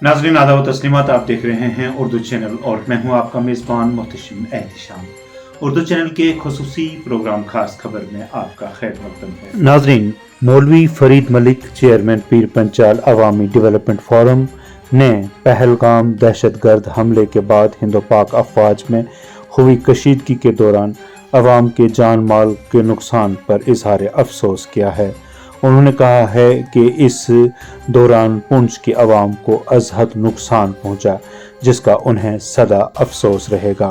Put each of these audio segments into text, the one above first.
नाजरीन आदाब व तस्लीमात, आप देख रहे हैं उर्दू चैनल और मैं हूं आपका मेज़बान मोहतशिम एहतिशाम। उर्दू चैनल के खुसूसी प्रोग्राम खास खबर में आपका खैर मकदम है। नाजरीन, मौलवी फरीद मलिक चेयरमैन पीर पंचाल अवामी डेवलपमेंट फोरम ने पहलगाम दहशतगर्द हमले के बाद हिंदो पाक अफवाज में हुई कशीदगी के दौरान अवाम के जान माल के नुकसान पर इजहार अफसोस किया है। उन्होंने कहा है कि इस दौरान पुंछ की आवाम को अजहद नुकसान पहुंचा, जिसका उन्हें सदा अफसोस रहेगा।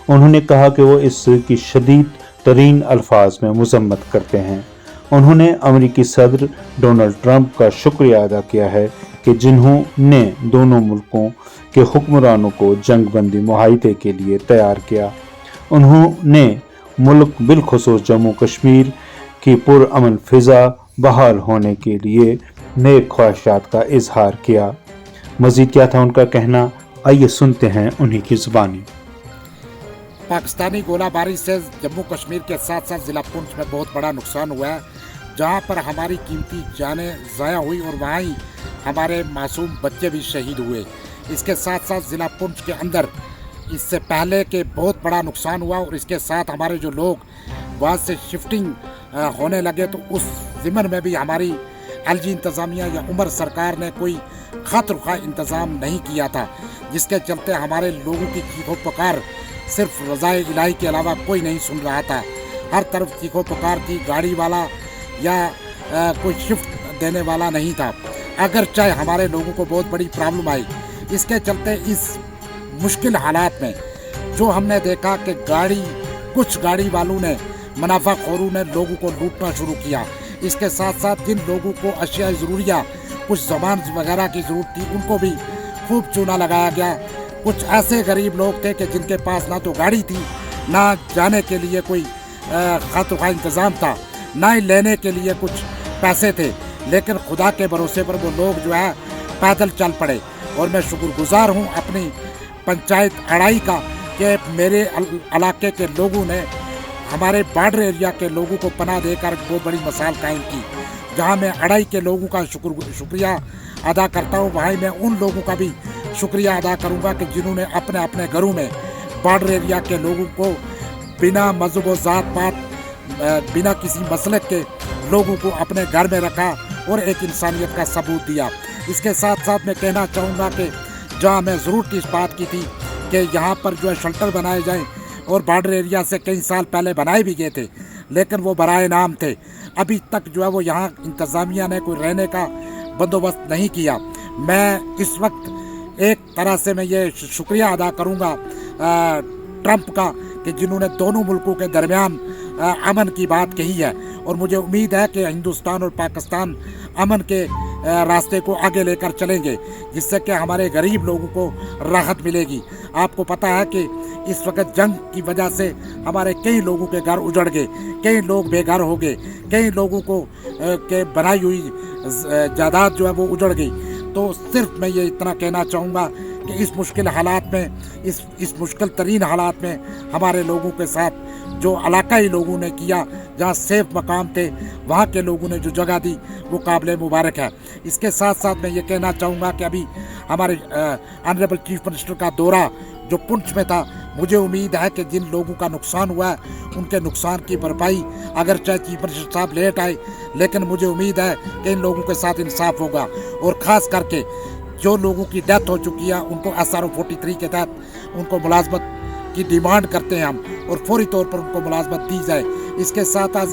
उन्होंने कहा कि वो इसकी शदीद तरीन अल्फाज में मजम्मत करते हैं। उन्होंने अमरीकी सदर डोनाल्ड ट्रंप का शुक्रिया अदा किया है कि जिन्होंने दोनों मुल्कों के हुक्मरानों को जंगबंदी मुआहदे के लिए तैयार किया। उन्होंने मुल्क बिलखुसूस जम्मू कश्मीर की पुरअमन फिजा बहाल होने के लिए नेक ख्वाहिशात का इजहार किया। मजीद क्या था उनका कहना, आइए सुनते हैं उन्हीं की जुबानी। पाकिस्तानी गोलाबारी से जम्मू कश्मीर के साथ साथ ज़िला पुंछ में बहुत बड़ा नुकसान हुआ है, जहां पर हमारी कीमती जानें ज़ाया हुई और वहाँ ही हमारे मासूम बच्चे भी शहीद हुए। इसके साथ साथ ज़िला पुंछ के अंदर इससे पहले के बहुत बड़ा नुकसान हुआ और इसके साथ हमारे जो लोग वहाँ से शिफ्टिंग होने लगे, तो उस ज़िमन में भी हमारी एलजी इंतज़ामिया या उमर सरकार ने कोई खातिर इंतज़ाम नहीं किया था, जिसके चलते हमारे लोगों की चीखों पुकार सिर्फ रज़ाए इलाही के अलावा कोई नहीं सुन रहा था। हर तरफ चीखों पुकार थी, गाड़ी वाला या कोई शिफ्ट देने वाला नहीं था, अगर चाहे हमारे लोगों को बहुत बड़ी प्रॉब्लम आई। इसके चलते इस मुश्किल हालात में जो हमने देखा कि कुछ गाड़ी वालों ने, मुनाफाखोरों ने लोगों को लूटना शुरू किया। इसके साथ साथ जिन लोगों को अशिया ज़रूरिया, कुछ सामान वगैरह की ज़रूरत थी, उनको भी खूब चूना लगाया गया। कुछ ऐसे गरीब लोग थे कि जिनके पास ना तो गाड़ी थी, ना जाने के लिए कोई खातिर इंतज़ाम था, ना ही लेने के लिए कुछ पैसे थे, लेकिन खुदा के भरोसे पर वो लोग जो है पैदल चल पड़े। और मैं शुक्रगुजार हूँ अपनी पंचायत अड़ाई का कि मेरे इलाके के लोगों ने हमारे बॉर्डर एरिया के लोगों को पनाह देकर बहुत बड़ी मिसाल कायम की। जहां मैं अड़ाई के लोगों का शुक्रिया अदा करता हूं, वहीं मैं उन लोगों का भी शुक्रिया अदा करूंगा कि जिन्होंने अपने अपने घरों में बॉर्डर एरिया के लोगों को बिना मजहब व ज़ात पात, बिना किसी मसलक के लोगों को अपने घर में रखा और एक इंसानियत का सबूत दिया। इसके साथ साथ मैं कहना चाहूँगा कि जहाँ मैं ज़रूरत इस बात की थी कि यहाँ पर जो है शेल्टर बनाए जाएँ, और बॉर्डर एरिया से कई साल पहले बनाए भी गए थे, लेकिन वो बराए नाम थे। अभी तक जो है वो यहाँ इंतज़ामिया ने कोई रहने का बंदोबस्त नहीं किया। मैं इस वक्त एक तरह से मैं ये शुक्रिया अदा करूँगा ट्रंप का कि जिन्होंने दोनों मुल्कों के दरमियान अमन की बात कही है, और मुझे उम्मीद है कि हिंदुस्तान और पाकिस्तान अमन के रास्ते को आगे लेकर चलेंगे, जिससे कि हमारे गरीब लोगों को राहत मिलेगी। आपको पता है कि इस वक्त जंग की वजह से हमारे कई लोगों के घर उजड़ गए, कई लोग बेघर हो गए, कई लोगों को के बनाई हुई जायदाद जो है वो उजड़ गई। तो सिर्फ मैं ये इतना कहना चाहूँगा कि इस मुश्किल हालात में, इस मुश्किल तरीन हालात में हमारे लोगों के साथ जो इलाकाई लोगों ने किया, जहाँ सेफ मकाम थे, वहाँ के लोगों ने जो जगह दी, वो काबिल मुबारक है। इसके साथ साथ मैं ये कहना चाहूँगा कि अभी हमारे ऑनरेबल चीफ मिनिस्टर का दौरा जो पुंछ में था, मुझे उम्मीद है कि जिन लोगों का नुकसान हुआ है उनके नुकसान की भरपाई, अगर चाहे चीफ मिनिस्टर साहब लेट आए, लेकिन मुझे उम्मीद है कि इन लोगों के साथ इंसाफ होगा। और ख़ास करके जो लोगों की डेथ हो चुकी है, उनको SRO 43 के तहत उनको मुलाजमत की डिमांड करते हैं हम, और फौरी तौर पर उनको मुलाजमत दी जाए। इसके साथ साथ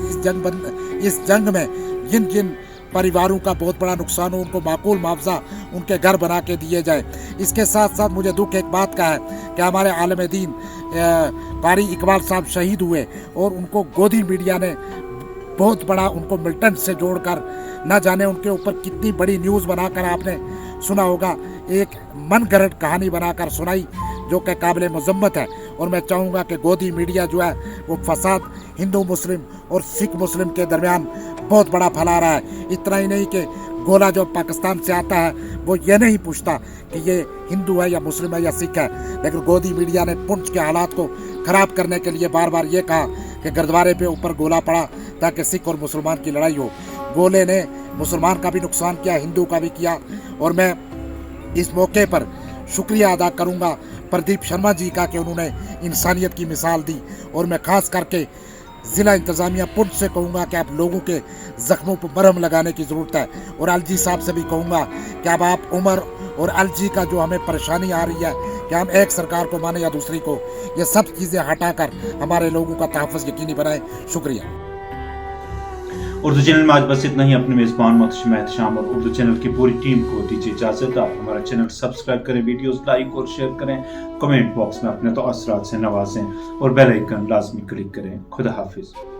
इस जंग में जिन जिन परिवारों का बहुत बड़ा नुकसान हो, उनको माकूल मुआवजा उनके घर बना के दिए जाए। इसके साथ साथ मुझे दुख एक बात का है कि हमारे आलम दीन कारी इकबाल साहब शहीद हुए, और उनको गोदी मीडिया ने बहुत बड़ा उनको मिलिटेंट से जोड़कर, न जाने उनके ऊपर कितनी बड़ी न्यूज़ बनाकर आपने सुना होगा, एक मन गढ़ंत कहानी बनाकर सुनाई, जो कि काबिल मजम्मत है। और मैं चाहूँगा कि गोदी मीडिया जो है वो फसाद हिंदू मुस्लिम और सिख मुस्लिम के दरमियान बहुत बड़ा फैला रहा है। इतना ही नहीं कि गोला जो पाकिस्तान से आता है वो ये नहीं पूछता कि ये हिंदू है या मुस्लिम है या सिख है, लेकिन गोदी मीडिया ने पुंछ के हालात को ख़राब करने के लिए बार बार ये कहा कि गुरुद्वारे पे ऊपर गोला पड़ा ताकि सिख और मुसलमान की लड़ाई हो। गोले ने मुसलमान का भी नुकसान किया, हिंदू का भी किया। और मैं इस मौके पर शुक्रिया अदा करूंगा प्रदीप शर्मा जी का कि उन्होंने इंसानियत की मिसाल दी। और मैं खास करके ज़िला इंतज़ामिया पुंछ से कहूँगा कि आप लोगों के ज़ख्मों पर मरहम लगाने की ज़रूरत है। और एलजी साहब से भी कहूँगा कि अब आप उमर और एलजी का जो हमें परेशानी आ रही है कि हम एक सरकार को माने या दूसरी को, ये सब चीज़ें हटाकर हमारे लोगों का तहफ़्फ़ुज़ यकीनी बनाएं। शुक्रिया। उर्दू चैनल में आज बस इतना ही। अपने मेज़बान मोहतशिम एहतिशाम और उर्दू चैनल की पूरी टीम को दीजिए इजाज़त। आप हमारा चैनल सब्सक्राइब करें, वीडियोस लाइक और शेयर करें, कमेंट बॉक्स में अपने तो असरात से नवाजें और बेल आइकन लाजमी क्लिक करें। खुदा हाफिज़।